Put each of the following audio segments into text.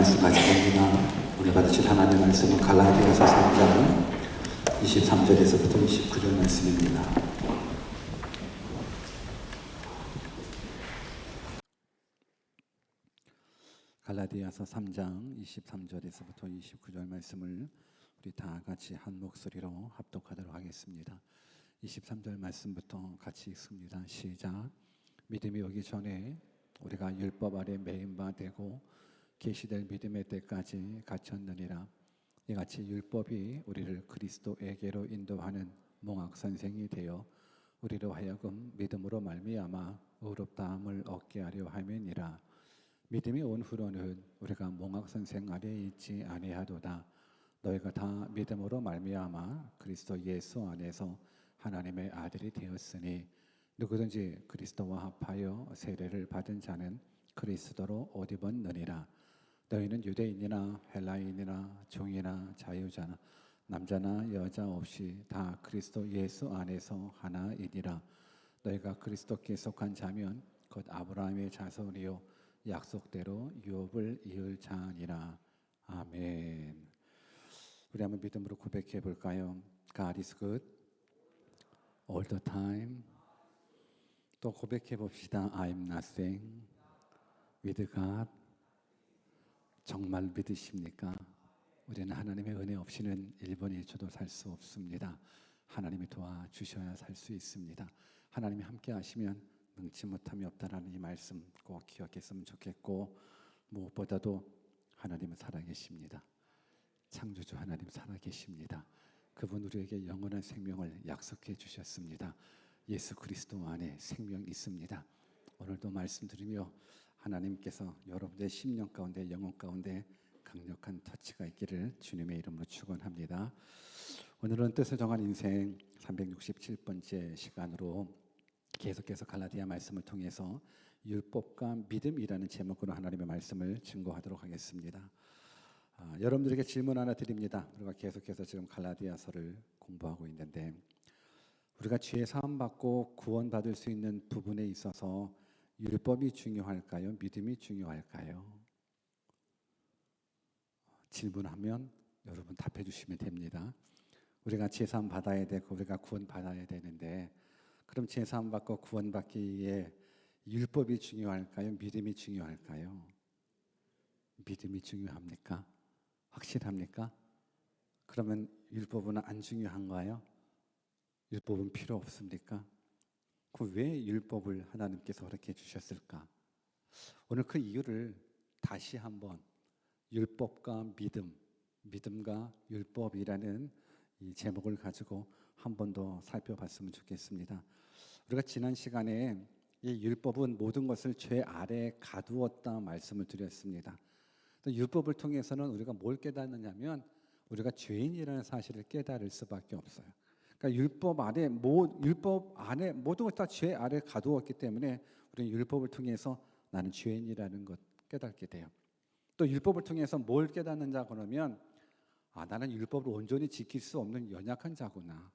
말씀 가져봅니다. 오늘 받으실 하나님의 말씀은 갈라디아서 3장 23절에서부터 29절 말씀입니다. 갈라디아서 3장 23절에서부터 29절 말씀을 우리 다 같이 한 목소리로 합독하도록 하겠습니다. 23절 말씀부터 같이 읽습니다. 시작. 믿음이 오기 전에 우리가 율법 아래 매인 바 되고 계시될 믿음의 때까지 갇혔느니라. 이같이 율법이 우리를 그리스도에게로 인도하는 몽학선생이 되어 우리로 하여금 믿음으로 말미암아 의롭다함을 얻게 하려 함이니라. 믿음이 온 후로는 우리가 몽학선생 아래에 있지 아니하도다. 너희가 다 믿음으로 말미암아 그리스도 예수 안에서 하나님의 아들이 되었으니 누구든지 그리스도와 합하여 세례를 받은 자는 그리스도로 옷 입었느니라. 너희는 유대인이나 헬라인이나 종이나 자유자나 남자나 여자 없이 다 그리스도 예수 안에서 하나이니라. 너희가 그리스도께 속한 자면 곧 아브라함의 자손이요 약속대로 유업을 이을 자니라. 아멘. 우리 한번 믿음으로 고백해 볼까요? God is good all the time. 또 고백해 봅시다. I'm nothing with God. 정말 믿으십니까? 우리는 하나님의 은혜 없이는 1분 1초도 살 수 없습니다. 하나님이 도와주셔야 살 수 있습니다. 하나님이 함께 하시면 능치 못함이 없다라는 이 말씀 꼭 기억했으면 좋겠고, 무엇보다도 하나님은 살아계십니다. 창조주 하나님 살아계십니다. 그분 우리에게 영원한 생명을 약속해 주셨습니다. 예수 그리스도 안에 생명이 있습니다. 오늘도 말씀드리며 하나님께서 여러분의 심령 가운데 영혼 가운데 강력한 터치가 있기를 주님의 이름으로 축원합니다. 오늘은 뜻을 정한 인생 367번째 시간으로 계속해서 갈라디아 말씀을 통해서 율법과 믿음이라는 제목으로 하나님의 말씀을 증거하도록 하겠습니다. 여러분들에게 질문 하나 드립니다. 우리가 계속해서 지금 갈라디아서를 공부하고 있는데, 우리가 죄 사함 받고 구원받을 수 있는 부분에 있어서 율법이 중요할까요? 믿음이 중요할까요? 질문하면 여러분 답해 주시면 됩니다. 우리가 죄 사함 받아야 되고 우리가 구원 받아야 되는데, 그럼 죄 사함 받고 구원 받기에 율법이 중요할까요? 믿음이 중요할까요? 믿음이 중요합니까? 확실합니까? 그러면 율법은 안 중요한가요? 율법은 필요 없습니까? 그럼 왜 율법을 하나님께서 허락해 주셨을까? 오늘 그 이유를 다시 한번 율법과 믿음, 믿음과 율법이라는 이 제목을 가지고 한 번 더 살펴봤으면 좋겠습니다. 우리가 지난 시간에 이 율법은 모든 것을 죄 아래에 가두었다 말씀을 드렸습니다. 또 율법을 통해서는 우리가 뭘 깨닫느냐면 우리가 죄인이라는 사실을 깨달을 수밖에 없어요. 그러니까 율법 안에 모든 것 다 죄 아래 가두었기 때문에 우리는 율법을 통해서 나는 죄인이라는 것 깨닫게 돼요. 또 율법을 통해서 뭘 깨닫는가 그러면 나는 율법을 온전히 지킬 수 없는 연약한 자구나.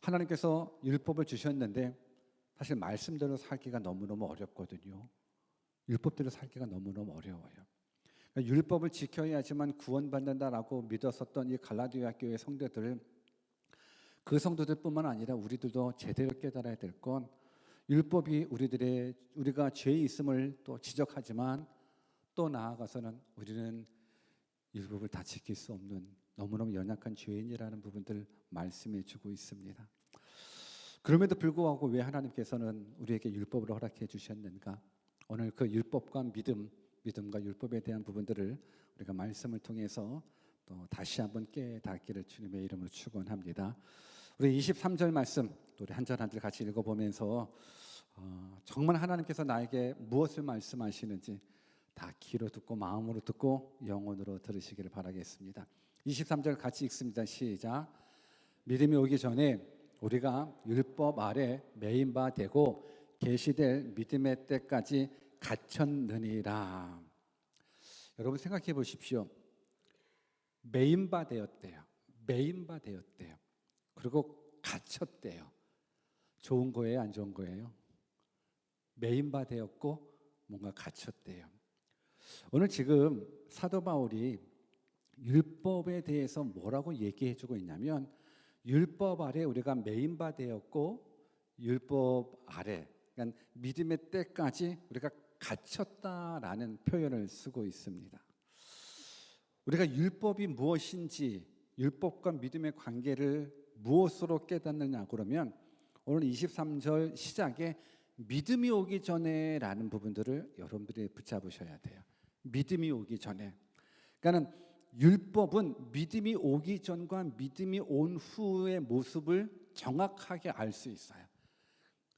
하나님께서 율법을 주셨는데 사실 말씀대로 살기가 너무너무 어렵거든요. 율법대로 살기가 너무너무 어려워요. 그러니까 율법을 지켜야지만 구원받는다라고 믿었었던 이 갈라디아 교회 성도들, 그 성도들뿐만 아니라 우리들도 제대로 깨달아야 될 건 율법이 우리가 죄에 있음을 또 지적하지만 또 나아가서는 우리는 율법을 다 지킬 수 없는 너무너무 연약한 죄인이라는 부분들 말씀해 주고 있습니다. 그럼에도 불구하고 왜 하나님께서는 우리에게 율법을 허락해 주셨는가? 오늘 그 율법과 믿음과 율법에 대한 부분들을 우리가 말씀을 통해서 또 다시 한번 깨닫기를 주님의 이름으로 축원합니다. 우리 23절 말씀 우리 한 절 한 절 같이 읽어보면서 정말 하나님께서 나에게 무엇을 말씀하시는지 다 귀로 듣고 마음으로 듣고 영혼으로 들으시기를 바라겠습니다. 23절 같이 읽습니다. 시작. 믿음이 오기 전에 우리가 율법 아래 매인 바 되고 계시될 믿음의 때까지 갇혔느니라. 여러분 생각해 보십시오. 매인 바 되었대요. 매인 바 되었대요. 그리고 갇혔대요. 좋은 거예요? 안 좋은 거예요? 매인 바 되었고 뭔가 갇혔대요. 오늘 지금 사도 바울이 율법에 대해서 뭐라고 얘기해주고 있냐면 율법 아래 우리가 매인바 되었고 율법 아래 그러니까 믿음의 때까지 우리가 갇혔다라는 표현을 쓰고 있습니다. 우리가 율법이 무엇인지 율법과 믿음의 관계를 무엇으로 깨닫느냐 그러면 오늘 23절 시작에 믿음이 오기 전에라는 부분들을 여러분들이 붙잡으셔야 돼요. 믿음이 오기 전에. 그러니까는 율법은 믿음이 오기 전과 믿음이 온 후의 모습을 정확하게 알 수 있어요.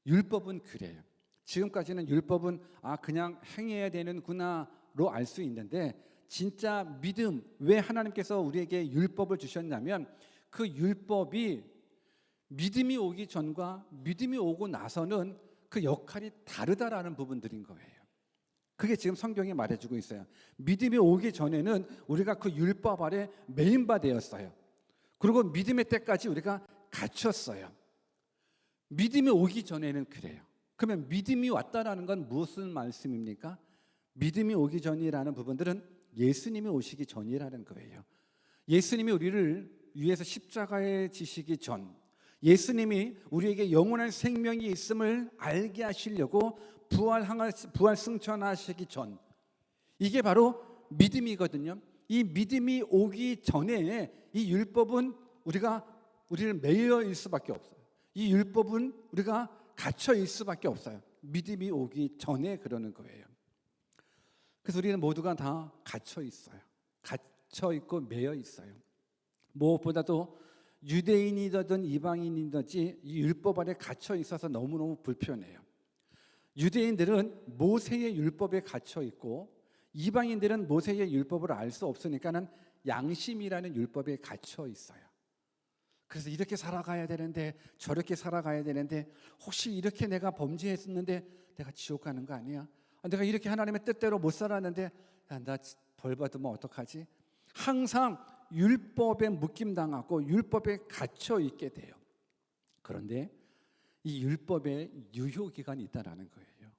율법은 그래요. 지금까지는 율법은 그냥 행해야 되는구나로 알 수 있는데 진짜 믿음, 왜 하나님께서 우리에게 율법을 주셨냐면 그 율법이 믿음이 오기 전과 믿음이 오고 나서는 그 역할이 다르다라는 부분들인 거예요. 그게 지금 성경이 말해주고 있어요. 믿음이 오기 전에는 우리가 그 율법 아래 매인바 되었어요. 그리고 믿음의 때까지 우리가 갇혔어요. 믿음이 오기 전에는 그래요. 그러면 믿음이 왔다라는 건 무슨 말씀입니까? 믿음이 오기 전이라는 부분들은 예수님이 오시기 전이라는 거예요. 예수님이 우리를 위해서 십자가에 지시기 전, 예수님이 우리에게 영원한 생명이 있음을 알게 하시려고 부활 승천하시기 전, 이게 바로 믿음이거든요. 이 믿음이 오기 전에 이 율법은 우리를 매여 있을 수밖에 없어요. 이 율법은 우리가 갇혀 있을 수밖에 없어요. 믿음이 오기 전에 그러는 거예요. 그래서 우리는 모두가 다 갇혀 있어요. 갇혀 있고 매여 있어요. 무엇보다도 유대인이든 이방인이든지 이 율법 아래 갇혀 있어서 너무너무 불편해요. 유대인들은 모세의 율법에 갇혀 있고 이방인들은 모세의 율법을 알 수 없으니까는 양심이라는 율법에 갇혀 있어요. 그래서 이렇게 살아가야 되는데 저렇게 살아가야 되는데 혹시 이렇게 내가 범죄했었는데 내가 지옥 가는 거 아니야? 내가 이렇게 하나님의 뜻대로 못 살았는데 나 벌 받으면 어떡하지? 항상 율법에 묶임당하고 율법에 갇혀 있게 돼요. 그런데 이 율법의 유효기간이 있다라는 거예요.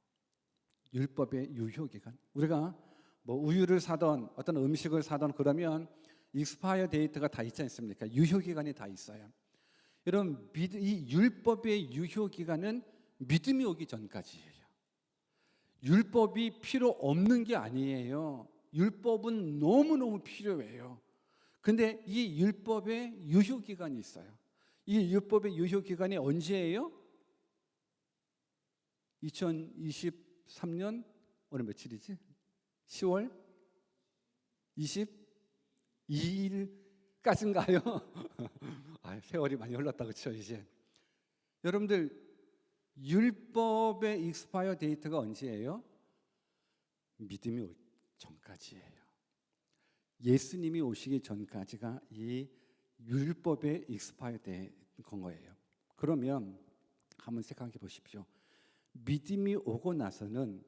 율법의 유효기간. 우리가 뭐 우유를 사던 어떤 음식을 사던 그러면 익스파이어 데이트가 다 있지 않습니까? 유효기간이 다 있어요. 여러분, 이 율법의 유효기간은 믿음이 오기 전까지예요. 율법이 필요 없는 게 아니에요. 율법은 너무너무 필요해요. 근데 이 율법의 유효기간이 있어요. 이 율법의 유효기간이 언제예요? 2023년 오늘 며칠이지? 10월 22일까지인가요? 세월이 많이 흘렀다 그렇죠 이제. 여러분들 율법의 익스파이어 데이트가 언제예요? 믿음이 올 전까지예요. 예수님이 오시기 전까지가 이 율법의 익스파이어 된 거예요. 그러면 한번 생각해 보십시오. 믿음이 오고 나서는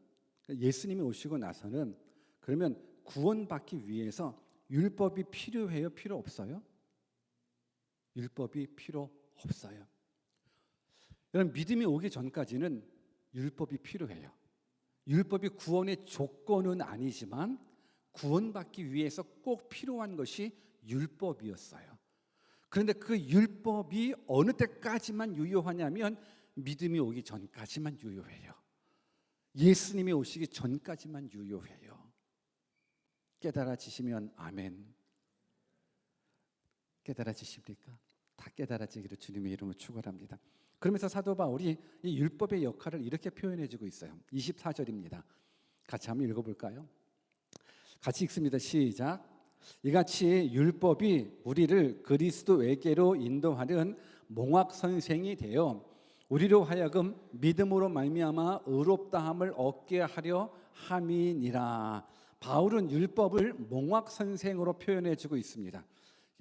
예수님이 오시고 나서는 그러면 구원받기 위해서 율법이 필요해요? 필요 없어요? 율법이 필요 없어요. 여러분 믿음이 오기 전까지는 율법이 필요해요. 율법이 구원의 조건은 아니지만 구원받기 위해서 꼭 필요한 것이 율법이었어요. 그런데 그 율법이 어느 때까지만 유효하냐면 믿음이 오기 전까지만 유효해요. 예수님이 오시기 전까지만 유효해요. 깨달아지시면 아멘. 깨달아지십니까? 다 깨달아지기를 주님의 이름으로 축원합니다. 그러면서 사도 바울이 이 율법의 역할을 이렇게 표현해주고 있어요. 24절입니다. 같이 한번 읽어볼까요? 같이 읽습니다. 시작. 이같이 율법이 우리를 그리스도에게로 인도하는 몽학 선생이 되어 우리로 하여금 믿음으로 말미암아 의롭다함을 얻게 하려 함이니라. 바울은 율법을 몽학 선생으로 표현해주고 있습니다.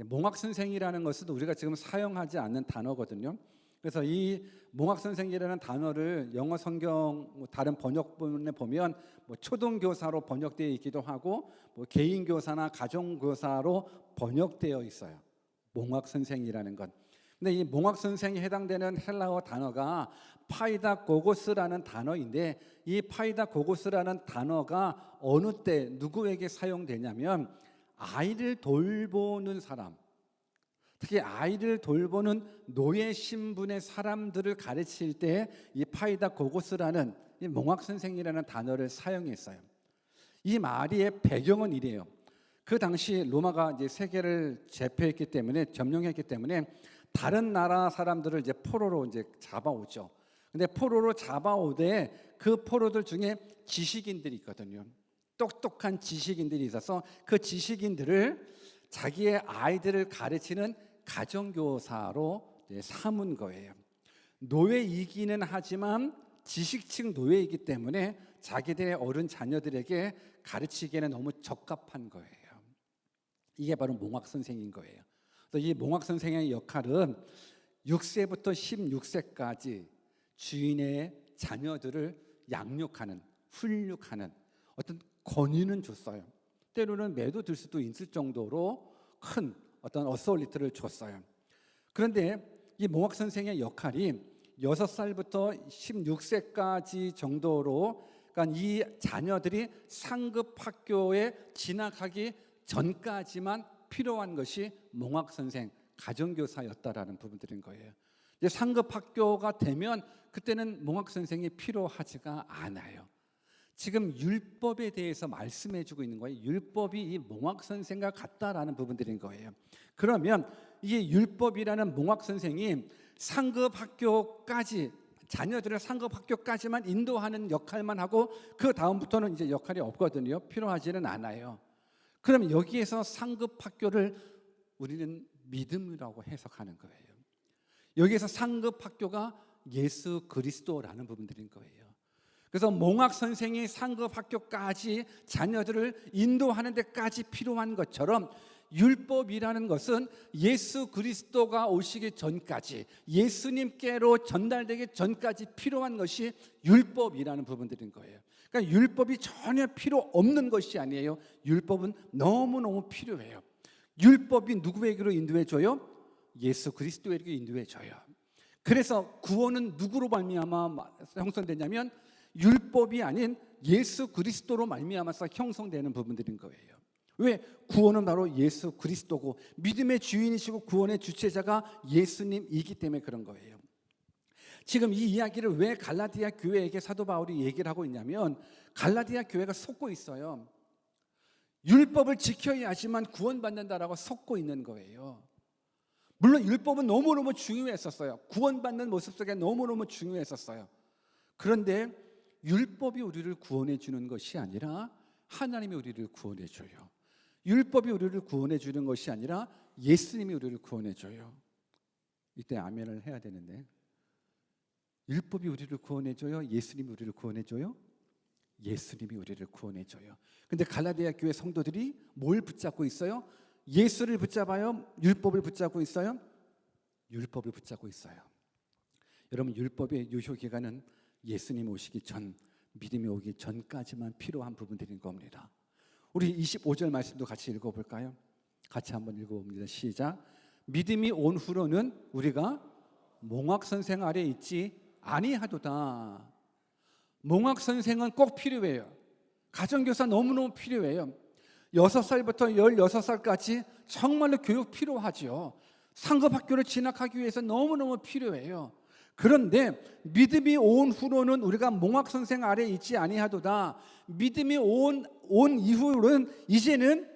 몽학 선생이라는 것은 우리가 지금 사용하지 않는 단어거든요. 그래서 이 몽학 선생이라는 단어를 영어 성경 다른 번역본에 보면 초등교사로 번역되어 있기도 하고 개인교사나 가정교사로 번역되어 있어요. 몽학 선생이라는 것. 근데 이 몽학 선생이 해당되는 헬라어 단어가 파이다고고스라는 단어인데, 이 파이다고고스라는 단어가 어느 때 누구에게 사용되냐면 아이를 돌보는 사람, 특히 아이를 돌보는 노예 신분의 사람들을 가르칠 때 이 파이다고고스라는 이 몽학 선생이라는 단어를 사용했어요. 이 말의 배경은 이래요. 그 당시 로마가 이제 세계를 제패했기 때문에, 점령했기 때문에 다른 나라 사람들을 이제 포로로 이제 잡아오죠. 근데 포로로 잡아오되 그 포로들 중에 지식인들이 있거든요. 똑똑한 지식인들이 있어서 그 지식인들을 자기의 아이들을 가르치는 가정교사로 삼은 거예요. 노예이기는 하지만 지식층 노예이기 때문에 자기들의 어른 자녀들에게 가르치기에는 너무 적합한 거예요. 이게 바로 몽학 선생인 거예요. 그래서 이 몽학 선생의 역할은 6세부터 16세까지 주인의 자녀들을 양육하는, 훈육하는 어떤 권위는 줬어요. 때로는 매도 들 수도 있을 정도로 큰 어떤 어소리티를 줬어요. 그런데 이 몽학 선생의 역할이 6살부터 16세까지 정도로, 그러니까 이 자녀들이 상급 학교에 진학하기 전까지만 필요한 것이 몽학 선생, 가정교사였다라는 부분들인 거예요. 이제 상급 학교가 되면 그때는 몽학 선생이 필요하지가 않아요. 지금 율법에 대해서 말씀해주고 있는 거예요. 율법이 이 몽학 선생과 같다라는 부분들인 거예요. 그러면 이 율법이라는 몽학 선생이 상급 학교까지, 자녀들을 상급 학교까지만 인도하는 역할만 하고 그 다음부터는 이제 역할이 없거든요. 필요하지는 않아요. 그럼 여기에서 상급 학교를 우리는 믿음이라고 해석하는 거예요. 여기에서 상급 학교가 예수 그리스도라는 부분들인 거예요. 그래서 몽학 선생이 상급 학교까지 자녀들을 인도하는 데까지 필요한 것처럼 율법이라는 것은 예수 그리스도가 오시기 전까지, 예수님께로 전달되기 전까지 필요한 것이 율법이라는 부분들인 거예요. 그러니까 율법이 전혀 필요 없는 것이 아니에요. 율법은 너무너무 필요해요. 율법이 누구에게로 인도해줘요? 예수 그리스도에게 인도해줘요. 그래서 구원은 누구로 말미암아 형성되냐면 율법이 아닌 예수 그리스도로 말미암아서 형성되는 부분들인 거예요. 왜? 구원은 바로 예수 그리스도고 믿음의 주인이시고 구원의 주체자가 예수님이기 때문에 그런 거예요. 지금 이 이야기를 왜 갈라디아 교회에게 사도 바울이 얘기를 하고 있냐면 갈라디아 교회가 속고 있어요. 율법을 지켜야지만 구원받는다라고 속고 있는 거예요. 물론 율법은 너무너무 중요했었어요. 구원받는 모습 속에 너무너무 중요했었어요. 그런데 율법이 우리를 구원해 주는 것이 아니라 하나님이 우리를 구원해 줘요. 율법이 우리를 구원해 주는 것이 아니라 예수님이 우리를 구원해 줘요. 이때 아멘을 해야 되는데, 율법이 우리를 구원해 줘요? 예수님이 우리를 구원해 줘요? 예수님이 우리를 구원해 줘요. 근데 갈라디아 교회 성도들이 뭘 붙잡고 있어요? 예수를 붙잡아요? 율법을 붙잡고 있어요? 율법을 붙잡고 있어요. 여러분, 율법의 유효 기간은 예수님 오시기 전, 믿음이 오기 전까지만 필요한 부분들인 겁니다. 우리 25절 말씀도 같이 읽어볼까요? 같이 한번 읽어봅니다. 시작. 믿음이 온 후로는 우리가 몽학 선생 아래 있지 아니하도다. 몽학 선생은 꼭 필요해요. 가정교사 너무너무 필요해요. 6살부터 16살까지 정말로 교육 필요하죠. 상급 학교를 진학하기 위해서 너무너무 필요해요. 그런데 믿음이 온 후로는 우리가 몽학 선생 아래 있지 아니하도다. 믿음이 온 이후로는 이제는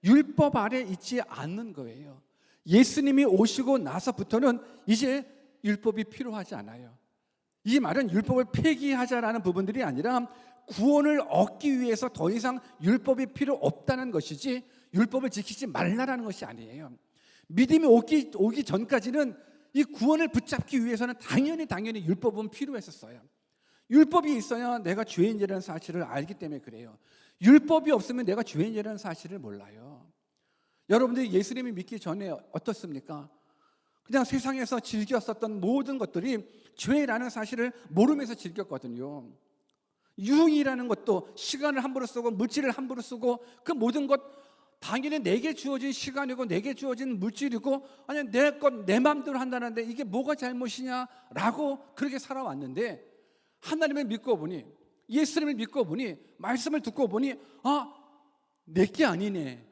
율법 아래 있지 않는 거예요. 예수님이 오시고 나서부터는 이제 율법이 필요하지 않아요. 이 말은 율법을 폐기하자라는 부분들이 아니라 구원을 얻기 위해서 더 이상 율법이 필요 없다는 것이지 율법을 지키지 말라라는 것이 아니에요. 믿음이 오기 전까지는 이 구원을 붙잡기 위해서는 당연히 율법은 필요했었어요. 율법이 있어야 내가 죄인이라는 사실을 알기 때문에 그래요. 율법이 없으면 내가 죄인이라는 사실을 몰라요. 여러분들이 예수님을 믿기 전에 어떻습니까? 그냥 세상에서 즐겼었던 모든 것들이 죄라는 사실을 모르면서 즐겼거든요. 유흥이라는 것도 시간을 함부로 쓰고 물질을 함부로 쓰고 그 모든 것 당연히 내게 주어진 시간이고 내게 주어진 물질이고 아니 내 것 내 마음대로 한다는데 이게 뭐가 잘못이냐라고 그렇게 살아왔는데 하나님을 믿고 보니 예수님을 믿고 보니 말씀을 듣고 보니 내게 아니네.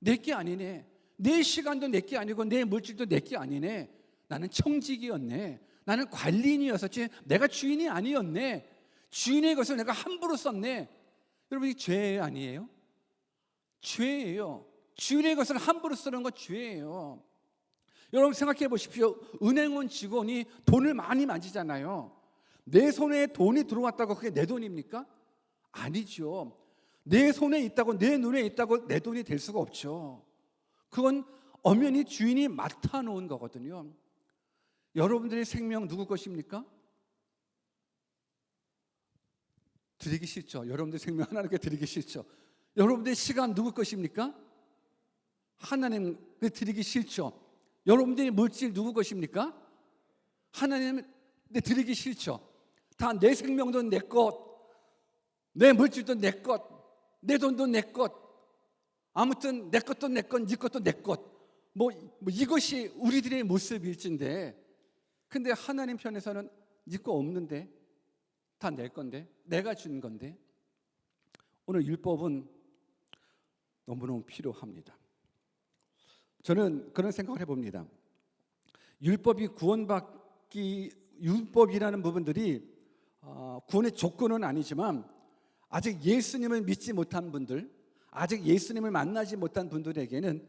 내게 아니네. 내 시간도 내게 아니고 내 물질도 내게 아니네. 나는 청직이었네. 나는 관리인이었었지 내가 주인이 아니었네. 주인의 것을 내가 함부로 썼네. 여러분 이 죄 아니에요? 죄예요. 주인의 것을 함부로 쓰는 건 죄예요. 여러분 생각해 보십시오. 은행원 직원이 돈을 많이 만지잖아요. 내 손에 돈이 들어왔다고 그게 내 돈입니까? 아니죠. 내 손에 있다고 내 눈에 있다고 내 돈이 될 수가 없죠. 그건 엄연히 주인이 맡아놓은 거거든요. 여러분들의 생명 누구 것입니까? 드리기 싫죠. 여러분들 생명 하나님께 드리기 싫죠. 여러분들의 시간 누구 것입니까? 하나님께 드리기 싫죠. 여러분들의 물질 누구 것입니까? 하나님께 드리기 싫죠. 다 내 생명도 내 것, 내 물질도 내 것, 내 돈도 내 것, 아무튼 내 것도 내 것, 네 것도 내 것. 뭐 이것이 우리들의 모습일진데, 근데 하나님 편에서는 네 거 없는데 다 내 건데, 내가 준 건데. 오늘 율법은 너무너무 필요합니다. 저는 그런 생각을 해봅니다. 율법이라는 부분들이 구원의 조건은 아니지만 아직 예수님을 믿지 못한 분들, 아직 예수님을 만나지 못한 분들에게는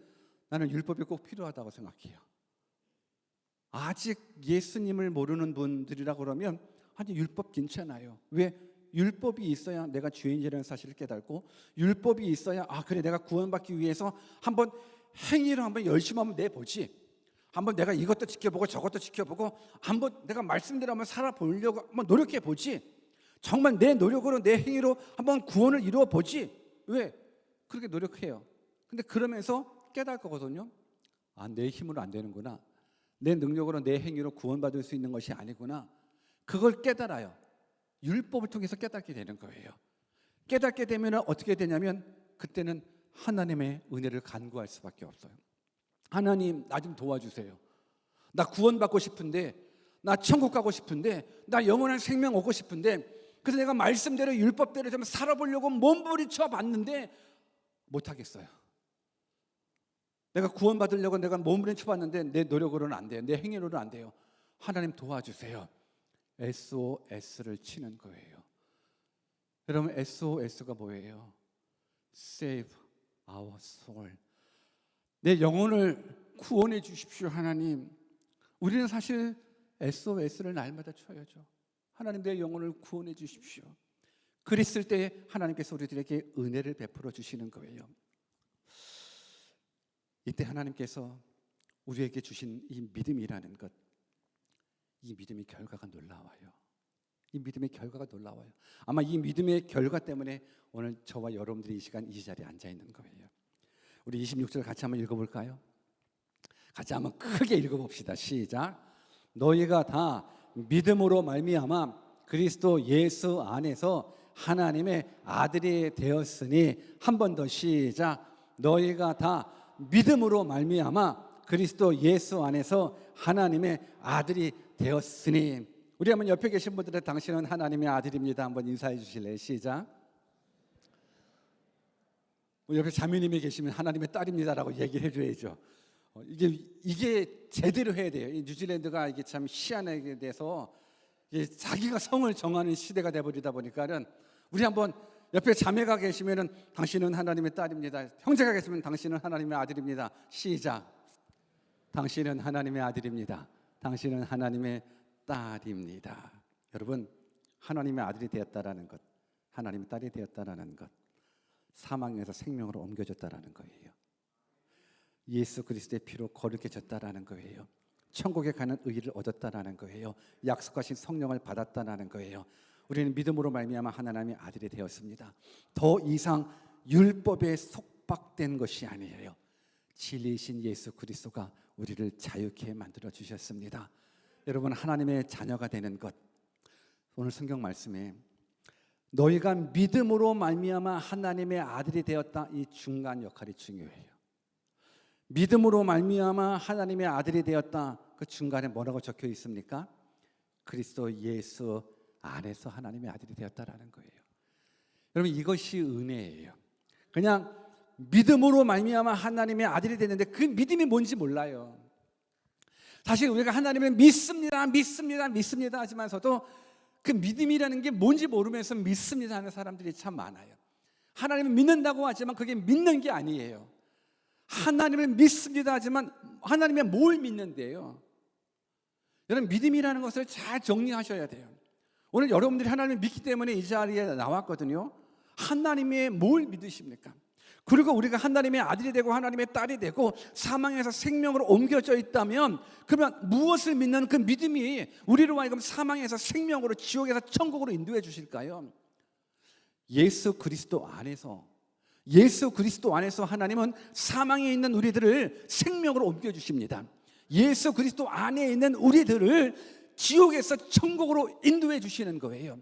나는 율법이 꼭 필요하다고 생각해요. 아직 예수님을 모르는 분들이라고 그러면 아니 율법 괜찮아요. 왜? 율법이 있어야 내가 죄인이라는 사실을 깨닫고, 율법이 있어야 그래 내가 구원받기 위해서 한번 행위를 한번 열심히 한번 내보지, 한번 내가 이것도 지켜보고 저것도 지켜보고 한번 내가 말씀대로 한번 살아보려고 한번 노력해보지, 정말 내 노력으로 내 행위로 한번 구원을 이루어보지. 왜? 그렇게 노력해요. 근데 그러면서 깨달을 거거든요. 내 힘으로 안 되는구나. 내 능력으로 내 행위로 구원받을 수 있는 것이 아니구나. 그걸 깨달아요. 율법을 통해서 깨닫게 되는 거예요. 깨닫게 되면 어떻게 되냐면 그때는 하나님의 은혜를 간구할 수밖에 없어요. 하나님 나 좀 도와주세요. 나 구원받고 싶은데, 나 천국 가고 싶은데, 나 영원한 생명 얻고 싶은데, 그래서 내가 말씀대로 율법대로 좀 살아보려고 몸부림쳐 봤는데 못하겠어요. 내가 구원받으려고 내가 몸부림쳐 봤는데 내 노력으로는 안 돼요. 내 행위로는 안 돼요. 하나님 도와주세요. SOS를 치는 거예요. 여러분 SOS가 뭐예요? Save our soul. 내 영혼을 구원해 주십시오 하나님. 우리는 사실 SOS를 날마다 쳐야죠. 하나님 내 영혼을 구원해 주십시오. 그랬을 때 하나님께서 우리들에게 은혜를 베풀어 주시는 거예요. 이때 하나님께서 우리에게 주신 이 믿음이라는 것, 이 믿음의 결과가 놀라워요. 이 믿음의 결과가 놀라워요. 아마 이 믿음의 결과 때문에 오늘 저와 여러분들이 이 시간 이 자리에 앉아 있는 거예요. 우리 26절 같이 한번 읽어볼까요? 같이 한번 크게 읽어봅시다. 시작. 너희가 다 믿음으로 말미암아 그리스도 예수 안에서 하나님의 아들이 되었으니. 한 번 더 시작. 너희가 다 믿음으로 말미암아 그리스도 예수 안에서 하나님의 아들이 되었으니. 우리 한번 옆에 계신 분들은 당신은 하나님의 아들입니다. 한번 인사해 주실래요? 시작. 옆에 자매님이 계시면 하나님의 딸입니다라고 얘기해 줘야죠. 이게 제대로 해야 돼요. 이 뉴질랜드가 이게 참 희한하게 돼서 자기가 성을 정하는 시대가 돼버리다 보니까는 우리 한번 옆에 자매가 계시면은 당신은 하나님의 딸입니다. 형제가 계시면 당신은 하나님의 아들입니다. 시작. 당신은 하나님의 아들입니다. 당신은 하나님의 딸입니다. 여러분 하나님의 아들이 되었다라는 것, 하나님의 딸이 되었다라는 것, 사망에서 생명으로 옮겨졌다라는 거예요. 예수 그리스도의 피로 거룩해졌다라는 거예요. 천국에 가는 의의를 얻었다라는 거예요. 약속하신 성령을 받았다라는 거예요. 우리는 믿음으로 말미암아 하나님의 아들이 되었습니다. 더 이상 율법에 속박된 것이 아니에요. 진리이신 예수 그리스도가 우리를 자유케 만들어 주셨습니다. 여러분 하나님의 자녀가 되는 것, 오늘 성경 말씀에 너희가 믿음으로 말미암아 하나님의 아들이 되었다. 이 중간 역할이 중요해요. 믿음으로 말미암아 하나님의 아들이 되었다. 그 중간에 뭐라고 적혀 있습니까? 그리스도 예수 안에서 하나님의 아들이 되었다라는 거예요. 여러분, 이것이 은혜예요. 그냥 믿음으로 말미암아 하나님의 아들이 됐는데 그 믿음이 뭔지 몰라요. 사실 우리가 하나님을 믿습니다 하지만서도 그 믿음이라는 게 뭔지 모르면서 믿습니다 하는 사람들이 참 많아요. 하나님을 믿는다고 하지만 그게 믿는 게 아니에요. 하나님을 믿습니다 하지만 하나님의 뭘 믿는데요? 여러분, 믿음이라는 것을 잘 정리하셔야 돼요. 오늘 여러분들이 하나님을 믿기 때문에 이 자리에 나왔거든요. 하나님의 뭘 믿으십니까? 그리고 우리가 하나님의 아들이 되고 하나님의 딸이 되고 사망에서 생명으로 옮겨져 있다면, 그러면 무엇을 믿는 그 믿음이 우리로 하여금 사망에서 생명으로, 지옥에서 천국으로 인도해 주실까요? 예수 그리스도 안에서 하나님은 사망에 있는 우리들을 생명으로 옮겨 주십니다. 예수 그리스도 안에 있는 우리들을 지옥에서 천국으로 인도해 주시는 거예요.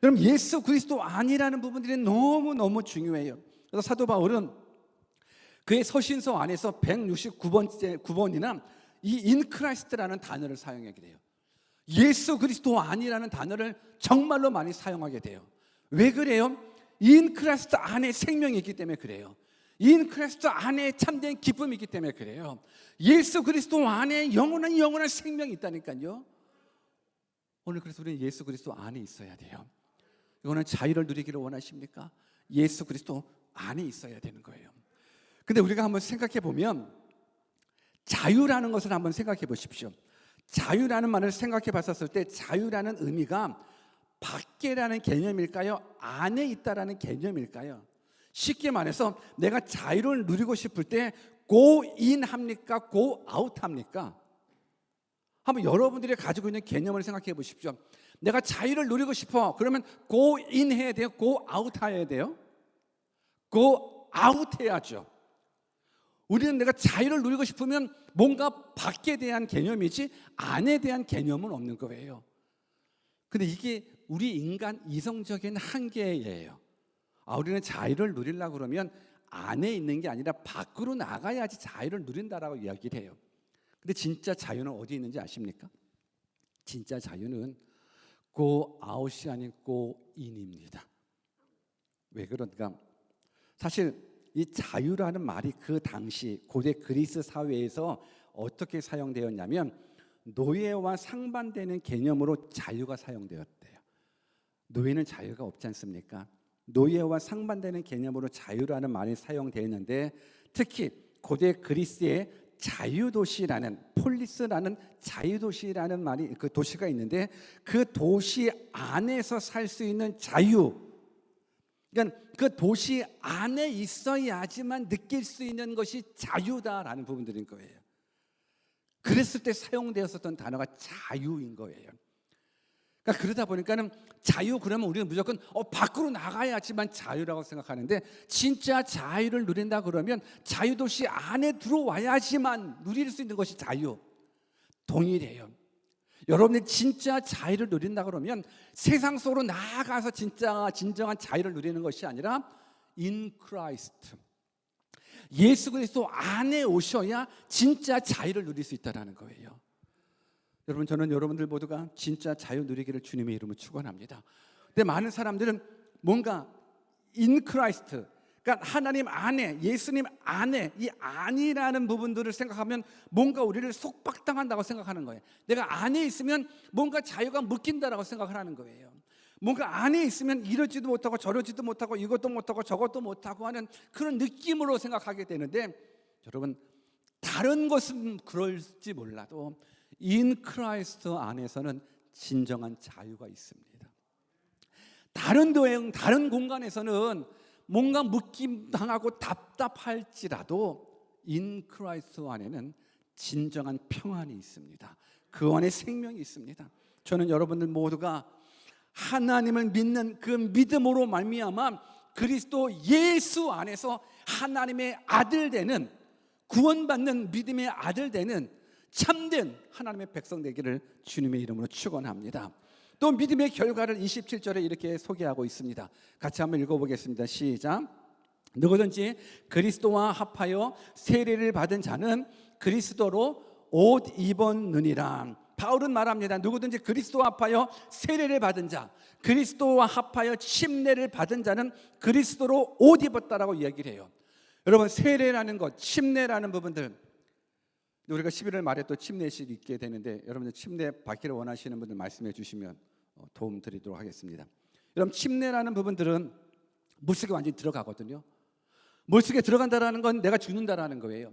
여러분, 예수 그리스도 안이라는 부분들이 너무너무 중요해요. 그래서 사도 바울은 그의 서신서 안에서 169번이나 이 인크라이스트라는 단어를 사용하게 돼요. 예수 그리스도 안이라는 단어를 정말로 많이 사용하게 돼요. 왜 그래요? 인크라이스트 안에 생명이 있기 때문에 그래요. 인크라이스트 안에 참된 기쁨이 있기 때문에 그래요. 예수 그리스도 안에 영원한 생명이 있다니까요. 오늘 그래서 우리는 예수 그리스도 안에 있어야 돼요. 이거는 자유를 누리기를 원하십니까? 예수 그리스도 안에 있어야 되는 거예요. 근데 우리가 한번 생각해 보면, 자유라는 것을 한번 생각해 보십시오. 자유라는 말을 생각해 봤었을 때 자유라는 의미가 밖에라는 개념일까요? 안에 있다라는 개념일까요? 쉽게 말해서 내가 자유를 누리고 싶을 때 go in 합니까? go out 합니까? 한번 여러분들이 가지고 있는 개념을 생각해 보십시오. 내가 자유를 누리고 싶어. 그러면 go in 해야 돼요? go out 해야 돼요? go out 해야죠. 우리는 내가 자유를 누리고 싶으면 뭔가 밖에 대한 개념이지 안에 대한 개념은 없는 거예요. 근데 이게 우리 인간 이성적인 한계예요. 우리는 자유를 누리려고 그러면 안에 있는 게 아니라 밖으로 나가야지 자유를 누린다라고 이야기를 해요. 근데 진짜 자유는 어디 있는지 아십니까? 진짜 자유는 go out이 아닌 go in입니다. 왜 그런가? 사실 이 자유라는 말이 그 당시 고대 그리스 사회에서 어떻게 사용되었냐면 노예와 상반되는 개념으로 자유가 사용되었대요. 노예는 자유가 없지 않습니까? 노예와 상반되는 개념으로 자유라는 말이 사용되었는데, 특히 고대 그리스의 자유도시라는, 폴리스라는 자유도시라는 말이, 그 도시가 있는데 그 도시 안에서 살 수 있는 자유, 그러니까 그 도시 안에 있어야지만 느낄 수 있는 것이 자유다라는 부분들인 거예요. 그랬을 때 사용되었었던 단어가 자유인 거예요. 그러니까 그러다 보니까는 자유 그러면 우리는 무조건 밖으로 나가야지만 자유라고 생각하는데, 진짜 자유를 누린다 그러면 자유도시 안에 들어와야지만 누릴 수 있는 것이 자유. 동일해요. 여러분이 진짜 자유를 누린다 그러면 세상 속으로 나아가서 진정한 자유를 누리는 것이 아니라 in Christ, 예수 그리스도 안에 오셔야 진짜 자유를 누릴 수 있다는 거예요. 여러분, 저는 여러분들 모두가 진짜 자유 누리기를 주님의 이름으로 축원합니다. 근데 많은 사람들은 뭔가 in Christ, 그러니까 하나님 안에, 예수님 안에, 이 안이라는 부분들을 생각하면 뭔가 우리를 속박당한다고 생각하는 거예요. 내가 안에 있으면 뭔가 자유가 묶인다라고 생각을 하는 거예요. 뭔가 안에 있으면 이러지도 못하고 저러지도 못하고 이것도 못하고 저것도 못하고 하는 그런 느낌으로 생각하게 되는데, 여러분, 다른 것은 그럴지 몰라도 in Christ 안에서는 진정한 자유가 있습니다. 다른 공간에서는 뭔가 묶임당하고 답답할지라도 in Christ 안에는 진정한 평안이 있습니다. 그 안에 생명이 있습니다. 저는 여러분들 모두가 하나님을 믿는 그 믿음으로 말미암아 그리스도 예수 안에서 하나님의 아들 되는, 구원받는 믿음의 아들 되는 참된 하나님의 백성 되기를 주님의 이름으로 축원합니다. 또 믿음의 결과를 27절에 이렇게 소개하고 있습니다. 같이 한번 읽어보겠습니다. 시작. 누구든지 그리스도와 합하여 세례를 받은 자는 그리스도로 옷 입었느니라. 바울은 말합니다. 누구든지 그리스도와 합하여 세례를 받은 자, 그리스도와 합하여 침례를 받은 자는 그리스도로 옷 입었다라고 이야기를 해요. 여러분, 세례라는 것, 침례라는 부분들, 우리가 11월 말에 또 침례식 있게 되는데 여러분들 침례 받기를 원하시는 분들 말씀해 주시면 도움 드리도록 하겠습니다. 여러분, 침례라는 부분들은 물속에 완전히 들어가거든요. 물속에 들어간다라는 건 내가 죽는다라는 거예요.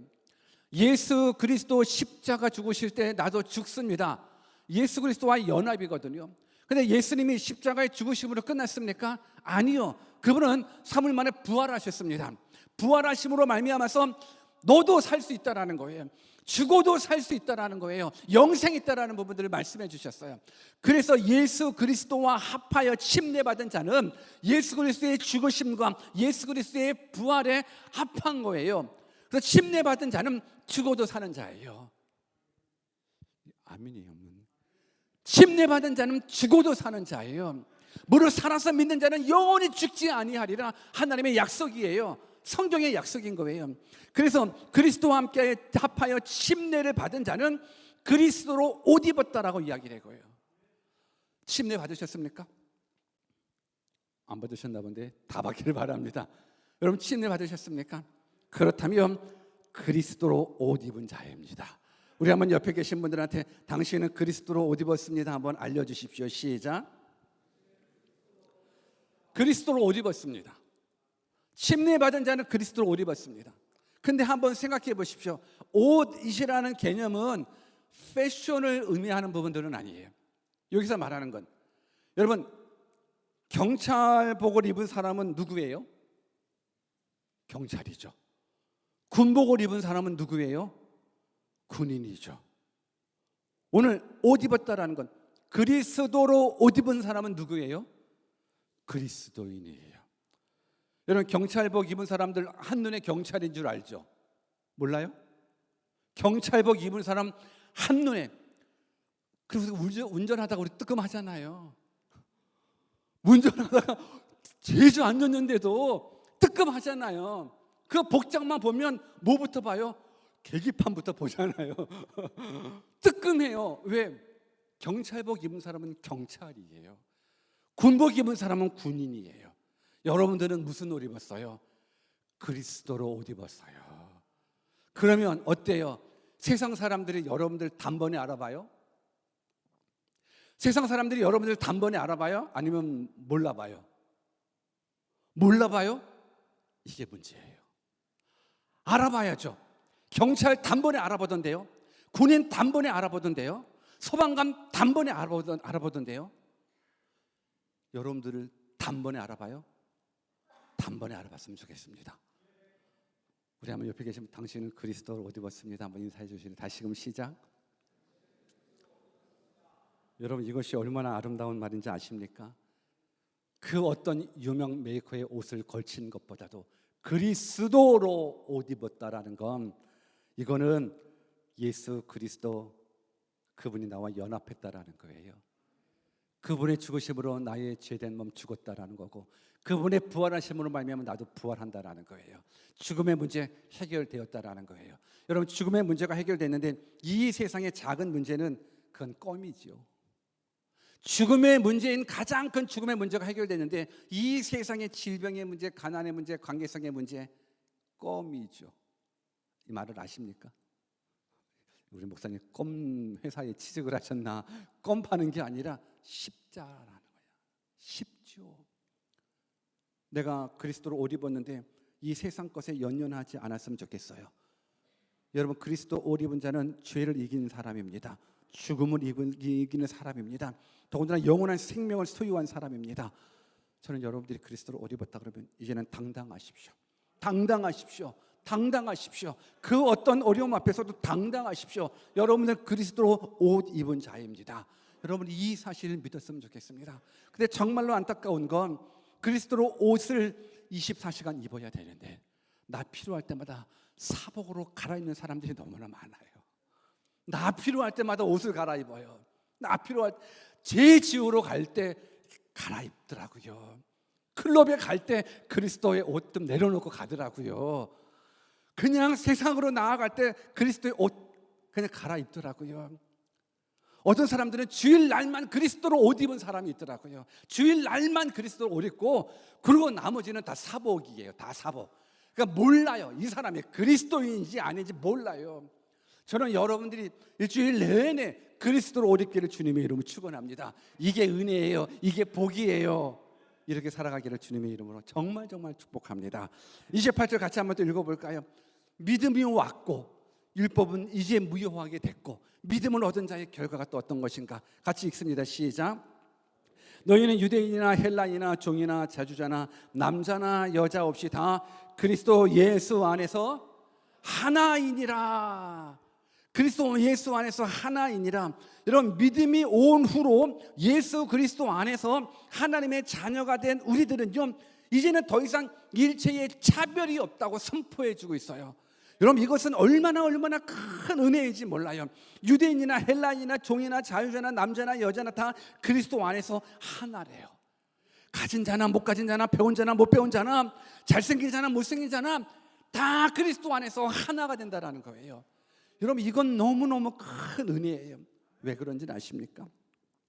예수 그리스도 십자가 죽으실 때 나도 죽습니다. 예수 그리스도와 연합이거든요. 근데 예수님이 십자가의 죽으심으로 끝났습니까? 아니요. 그분은 3일 만에 부활하셨습니다. 부활하심으로 말미암아서 너도 살 수 있다라는 거예요. 죽어도 살 수 있다라는 거예요. 영생이 있다라는 부분들을 말씀해 주셨어요. 그래서 예수 그리스도와 합하여 침례받은 자는 예수 그리스도의 죽으심과 예수 그리스도의 부활에 합한 거예요. 그래서 침례받은 자는 죽어도 사는 자예요. 아멘이 없는. 침례받은 자는 죽어도 사는 자예요. 무릇 살아서 믿는 자는 영원히 죽지 아니하리라. 하나님의 약속이에요. 성경의 약속인 거예요. 그래서 그리스도와 함께 합하여 침례를 받은 자는 그리스도로 옷 입었다라고 이야기를 한 거예요. 침례 받으셨습니까? 안 받으셨나 본데 다 받기를 바랍니다. 여러분, 침례 받으셨습니까? 그렇다면 그리스도로 옷 입은 자입니다. 우리 한번 옆에 계신 분들한테 당신은 그리스도로 옷 입었습니다 한번 알려주십시오. 시작. 그리스도로 옷 입었습니다. 침례 받은 자는 그리스도로 옷 입었습니다. 근데 한번 생각해 보십시오. 옷이라는 개념은 패션을 의미하는 부분들은 아니에요. 여기서 말하는 건, 여러분, 경찰복을 입은 사람은 누구예요? 경찰이죠. 군복을 입은 사람은 누구예요? 군인이죠. 오늘 옷 입었다라는 건, 그리스도로 옷 입은 사람은 누구예요? 그리스도인이에요. 여러분, 경찰복 입은 사람들 한눈에 경찰인 줄 알죠? 몰라요? 경찰복 입은 사람 한눈에, 그래서 운전하다가 우리 뜨끔하잖아요. 운전하다가 제주 앉았는데도 뜨끔하잖아요. 그 복장만 보면 뭐부터 봐요? 계기판부터 보잖아요. 뜨끔해요. 왜? 경찰복 입은 사람은 경찰이에요. 군복 입은 사람은 군인이에요. 여러분들은 무슨 옷 입었어요? 그리스도로 옷 입었어요. 그러면 어때요? 세상 사람들이 여러분들 단번에 알아봐요? 세상 사람들이 여러분들 단번에 알아봐요? 아니면 몰라봐요? 몰라봐요? 이게 문제예요. 알아봐야죠. 경찰 단번에 알아보던데요. 군인 단번에 알아보던데요. 소방관 단번에 알아보던데요. 여러분들을 단번에 알아봐요? 단번에 알아봤으면 좋겠습니다. 우리 한번 옆에 계시면 당신은 그리스도를 옷 입었습니다 한번 인사해 주시는. 다시금 시작. 여러분, 이것이 얼마나 아름다운 말인지 아십니까? 그 어떤 유명 메이커의 옷을 걸친 것보다도 그리스도로 옷 입었다라는 건, 이거는 예수 그리스도, 그분이 나와 연합했다라는 거예요. 그분의 죽으심으로 나의 죄된 몸 죽었다라는 거고, 그분의 부활하심으로 말미암아 나도 부활한다라는 거예요. 죽음의 문제 해결되었다라는 거예요. 여러분, 죽음의 문제가 해결됐는데 이 세상의 작은 문제는 그건 껌이죠. 죽음의 문제인 가장 큰 죽음의 문제가 해결됐는데 이 세상의 질병의 문제, 가난의 문제, 관계성의 문제, 껌이죠. 이 말을 아십니까? 우리 목사님 껌 회사에 취직을 하셨나? 껌 파는 게 아니라 십자라는 거야. 십조. 내가 그리스도로 옷 입었는데 이 세상 것에 연연하지 않았으면 좋겠어요. 여러분, 그리스도 옷 입은 자는 죄를 이긴 사람입니다. 죽음을 이기는 사람입니다. 더군다나 영원한 생명을 소유한 사람입니다. 저는 여러분들이 그리스도로 옷 입었다 그러면 이제는 당당하십시오. 당당하십시오. 당당하십시오. 그 어떤 어려움 앞에서도 당당하십시오. 여러분은 그리스도로 옷 입은 자입니다. 여러분, 이 사실을 믿었으면 좋겠습니다. 근데 정말로 안타까운 건 그리스도로 옷을 24시간 입어야 되는데 나 필요할 때마다 사복으로 갈아입는 사람들이 너무나 많아요. 나 필요할 때마다 옷을 갈아입어요. 나 필요할 제지우로 갈 때 갈아입더라고요. 클럽에 갈 때 그리스도의 옷 좀 내려놓고 가더라고요. 그냥 세상으로 나아갈 때 그리스도의 옷 그냥 갈아입더라고요. 어떤 사람들은 주일날만 그리스도로 옷 입은 사람이 있더라고요. 주일날만 그리스도로 옷 입고, 그리고 나머지는 다 사복이에요. 다 사복. 그러니까 몰라요. 이 사람이 그리스도인인지 아닌지 몰라요. 저는 여러분들이 일주일 내내 그리스도로 옷 입기를 주님의 이름으로 축원합니다. 이게 은혜예요. 이게 복이에요. 이렇게 살아가기를 주님의 이름으로 정말 축복합니다. 28절 같이 한번 또 읽어볼까요? 믿음이 왔고 율법은 이제 무효하게 됐고 믿음을 얻은 자의 결과가 또 어떤 것인가? 같이 읽습니다. 시작. 너희는 유대인이나 헬라인이나 종이나 자주자나 남자나 여자 없이 다 그리스도 예수 안에서 하나이니라. 그리스도 예수 안에서 하나이니라. 여러분, 믿음이 온 후로 예수 그리스도 안에서 하나님의 자녀가 된 우리들은요, 이제는 더 이상 일체의 차별이 없다고 선포해 주고 있어요. 여러분, 이것은 얼마나 큰 은혜인지 몰라요. 유대인이나 헬라인이나 종이나 자유자나 남자나 여자나 다 그리스도 안에서 하나래요. 가진 자나 못 가진 자나 배운 자나 못 배운 자나 잘생긴 자나 못생긴 자나 다 그리스도 안에서 하나가 된다라는 거예요. 여러분, 이건 너무너무 큰 은혜예요. 왜 그런지는 아십니까?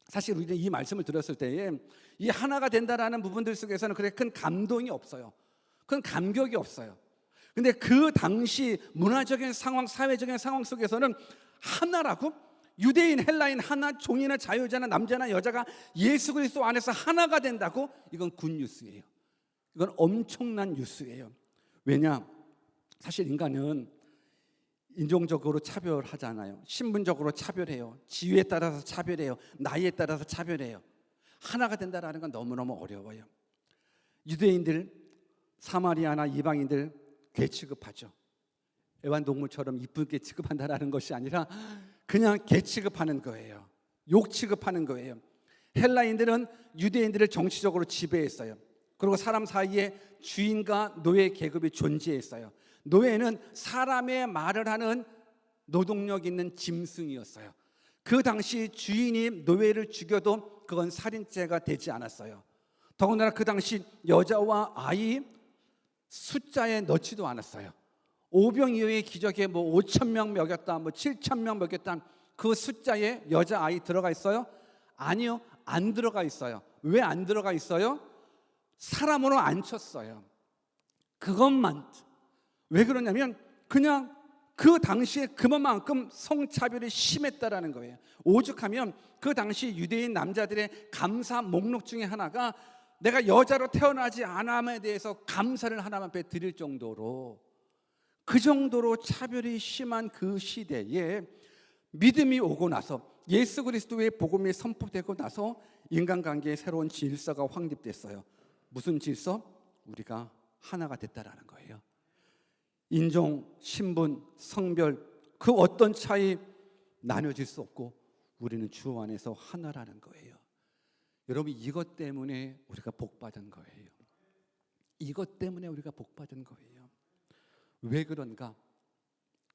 사실 우리는 이 말씀을 들었을 때에 이 하나가 된다라는 부분들 속에서는 그렇게 큰 감동이 없어요. 큰 감격이 없어요. 근데 그 당시 문화적인 상황, 사회적인 상황 속에서는 하나라고? 유대인, 헬라인 하나, 종이나 자유자나 남자나 여자가 예수 그리스도 안에서 하나가 된다고? 이건 굿뉴스예요. 이건 엄청난 뉴스예요. 왜냐? 사실 인간은 인종적으로 차별하잖아요. 신분적으로 차별해요. 지위에 따라서 차별해요. 나이에 따라서 차별해요. 하나가 된다는 건 너무너무 어려워요. 유대인들, 사마리아나 이방인들 개 취급하죠. 애완동물처럼 이쁘게 취급한다는 것이 아니라 그냥 개 취급하는 거예요. 욕 취급하는 거예요. 헬라인들은 유대인들을 정치적으로 지배했어요. 그리고 사람 사이에 주인과 노예 계급이 존재했어요. 노예는 사람의 말을 하는 노동력 있는 짐승이었어요. 그 당시 주인이 노예를 죽여도 그건 살인죄가 되지 않았어요. 더군다나 그 당시 여자와 아이 숫자에 넣지도 않았어요. 오병이어의 기적에 5,000명 먹였다, 7,000명 먹였다, 그 숫자에 여자 아이 들어가 있어요? 아니요, 안 들어가 있어요. 왜 안 들어가 있어요? 사람으로 안 쳤어요. 그것만. 왜 그러냐면 그냥 그 당시에 그만큼 성차별이 심했다라는 거예요. 오죽하면 그 당시 유대인 남자들의 감사 목록 중에 하나가 내가 여자로 태어나지 않음에 대해서 감사를 하나님 앞에 드릴 정도로, 그 정도로 차별이 심한 그 시대에 믿음이 오고 나서 예수 그리스도의 복음이 선포되고 나서 인간관계의 새로운 질서가 확립됐어요. 무슨 질서? 우리가 하나가 됐다라는 거예요. 인종, 신분, 성별 그 어떤 차이 나눠질 수 없고 우리는 주 안에서 하나라는 거예요. 여러분, 이것 때문에 우리가 복받은 거예요. 이것 때문에 우리가 복받은 거예요. 왜 그런가?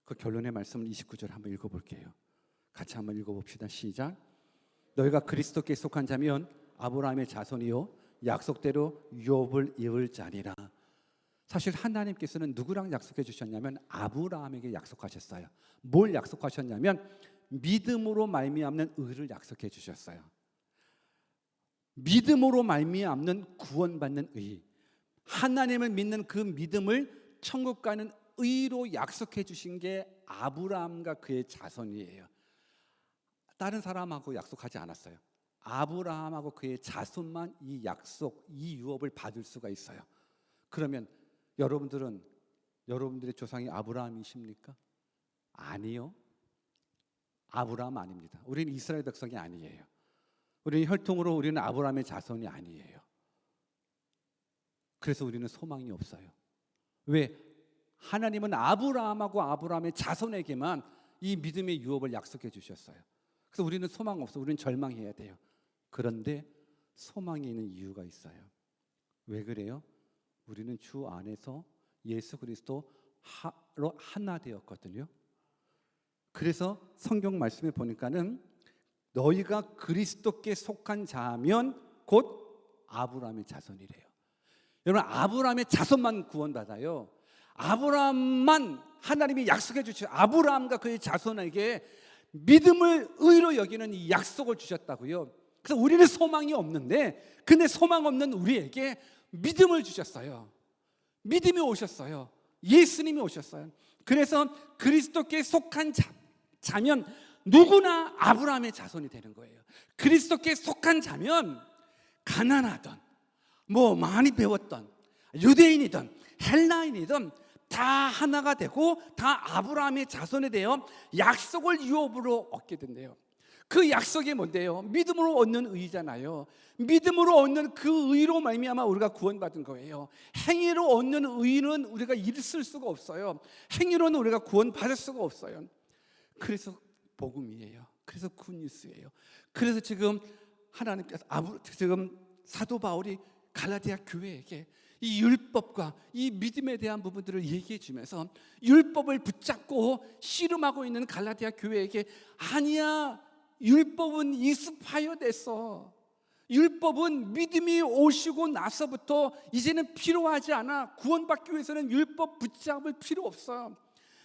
그 결론의 말씀을 29절 한번 읽어볼게요. 같이 한번 읽어봅시다. 시작. 너희가 그리스도께 속한 자면 아브라함의 자손이요 약속대로 유업을 입을 자니라. 사실 하나님께서는 누구랑 약속해 주셨냐면 아브라함에게 약속하셨어요. 뭘 약속하셨냐면 믿음으로 말미암는 의를 약속해 주셨어요. 믿음으로 말미암는 구원받는 의, 하나님을 믿는 그 믿음을 천국 가는 의로 약속해 주신 게 아브라함과 그의 자손이에요. 다른 사람하고 약속하지 않았어요. 아브라함하고 그의 자손만 이 약속, 이 유업을 받을 수가 있어요. 그러면 여러분들의 조상이 아브라함이십니까? 아니요. 아브라함 아닙니다. 우리는 이스라엘 백성이 아니에요. 우리는 혈통으로 우리는 아브라함의 자손이 아니에요. 그래서 우리는 소망이 없어요. 왜? 하나님은 아브라함하고 아브라함의 자손에게만 이 믿음의 유업을 약속해 주셨어요. 그래서 우리는 소망 없어. 우리는 절망해야 돼요. 그런데 소망이 있는 이유가 있어요. 왜 그래요? 우리는 주 안에서 예수 그리스도로 하나 되었거든요. 그래서 성경 말씀에 보니까는 너희가 그리스도께 속한 자면 곧 아브라함의 자손이래요. 여러분, 아브라함의 자손만 구원받아요. 아브라함만 하나님이 약속해 주셔. 아브라함과 그의 자손에게 믿음을 의로 여기는 이 약속을 주셨다고요. 그래서 우리는 소망이 없는데, 근데 소망 없는 우리에게 믿음을 주셨어요. 믿음이 오셨어요. 예수님이 오셨어요. 그래서 그리스도께 속한 자면 누구나 아브라함의 자손이 되는 거예요. 그리스도께 속한 자면 가난하던, 많이 배웠던, 유대인이든 헬라인이든 다 하나가 되고 다 아브라함의 자손이 되어 약속을 유업으로 얻게 된대요. 그 약속이 뭔데요? 믿음으로 얻는 의잖아요. 믿음으로 얻는 그 의로 말미암아 우리가 구원받은 거예요. 행위로 얻는 의는 우리가 있을 수가 없어요. 행위로는 우리가 구원받을 수가 없어요. 그래서 복음이에요. 그래서 굿뉴스예요. 그래서 지금 하나님께서 지금 사도 바울이 갈라디아 교회에게 이 율법과 이 믿음에 대한 부분들을 얘기해 주면서 율법을 붙잡고 씨름하고 있는 갈라디아 교회에게, 아니야, 율법은 익스파이어 됐어. 율법은 믿음이 오시고 나서부터 이제는 필요하지 않아. 구원받기 위해서는 율법 붙잡을 필요 없어요.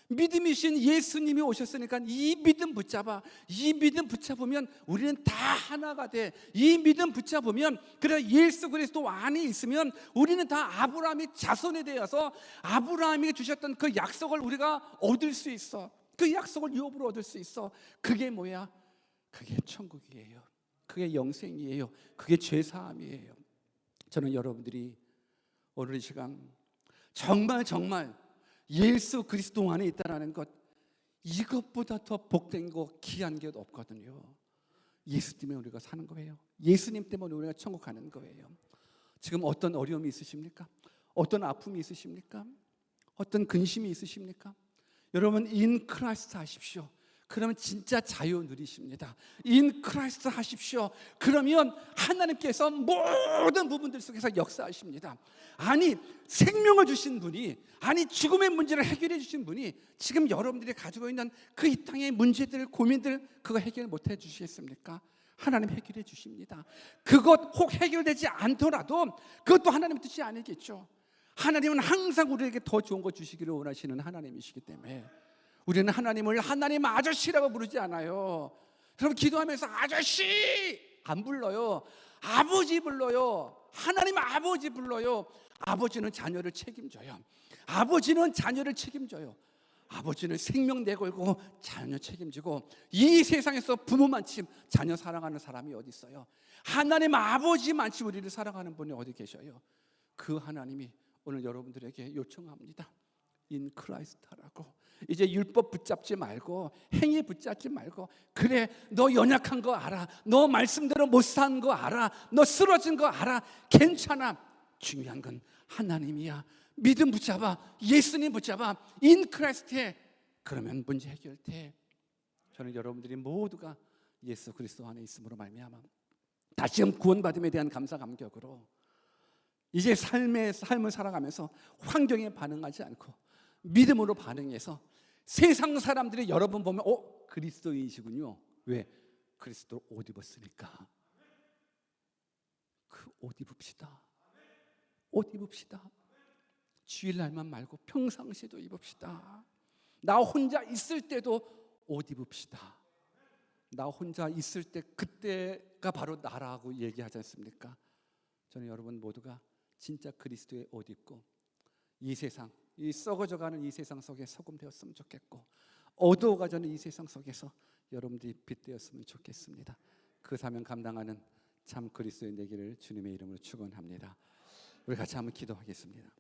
믿음이신 예수님이 오셨으니까 이 믿음 붙잡아. 이 믿음 붙잡으면 우리는 다 하나가 돼. 이 믿음 붙잡으면, 그래, 예수 그리스도 안에 있으면 우리는 다 아브라함의 자손이 되어서 아브라함이 주셨던 그 약속을 우리가 얻을 수 있어. 그 약속을 유업으로 얻을 수 있어. 그게 뭐야? 그게 천국이에요. 그게 영생이에요. 그게 죄사함이에요. 저는 여러분들이 오늘 이 시간 정말 예수 그리스도 안에 있다는 것, 이것보다 더 복된 거, 귀한 게 없거든요. 예수 때문에 우리가 사는 거예요. 예수님 때문에 우리가 천국 가는 거예요. 지금 어떤 어려움이 있으십니까? 어떤 아픔이 있으십니까? 어떤 근심이 있으십니까? 여러분, 인 크라이스트 하십시오. 그러면 진짜 자유 누리십니다. 인 크라이스트 하십시오. 그러면 하나님께서 모든 부분들 속에서 역사하십니다. 아니, 생명을 주신 분이, 아니, 죽음의 문제를 해결해 주신 분이 지금 여러분들이 가지고 있는 그 이 땅의 문제들, 고민들, 그거 해결 못해 주시겠습니까? 하나님 해결해 주십니다. 그것 혹 해결되지 않더라도 그것도 하나님 뜻이 아니겠죠. 하나님은 항상 우리에게 더 좋은 거 주시기를 원하시는 하나님이시기 때문에 우리는 하나님을 하나님 아저씨라고 부르지 않아요. 여러분, 기도하면서 아저씨 안 불러요. 아버지 불러요. 하나님 아버지 불러요. 아버지는 자녀를 책임져요. 아버지는 자녀를 책임져요. 아버지는 생명 내걸고 자녀 책임지고, 이 세상에서 부모만큼 자녀 사랑하는 사람이 어디 있어요? 하나님 아버지만큼 우리를 사랑하는 분이 어디 계셔요? 그 하나님이 오늘 여러분들에게 요청합니다. 인 크라이스트라고. 이제 율법 붙잡지 말고, 행위 붙잡지 말고, 그래, 너 연약한 거 알아. 너 말씀대로 못 사는 거 알아. 너 쓰러진 거 알아. 괜찮아. 중요한 건 하나님이야. 믿음 붙잡아. 예수님 붙잡아. 인 크라이스트에. 그러면 문제 해결돼. 저는 여러분들이 모두가 예수 그리스도 안에 있음으로 말미암아 다시금 구원받음에 대한 감사 감격으로 이제 삶을 살아가면서 환경에 반응하지 않고 믿음으로 반응해서 세상 사람들이 여러분 보면 그리스도인이시군요. 왜? 그리스도 옷 입었으니까. 그 옷 입읍시다. 옷 입읍시다. 주일날만 말고 평상시에도 입읍시다. 나 혼자 있을 때도 옷 입읍시다. 나 혼자 있을 때 그때가 바로 나라고 얘기하지 않습니까? 저는 여러분 모두가 진짜 그리스도의 옷 입고 이 세상, 이 썩어져가는 이 세상 속에 소금 되었으면 좋겠고, 어두워가는 이 세상 속에서 여러분들이 빛 되었으면 좋겠습니다. 그 사명 감당하는 참 그리스도인 되기를 주님의 이름으로 축원합니다. 우리 같이 한번 기도하겠습니다.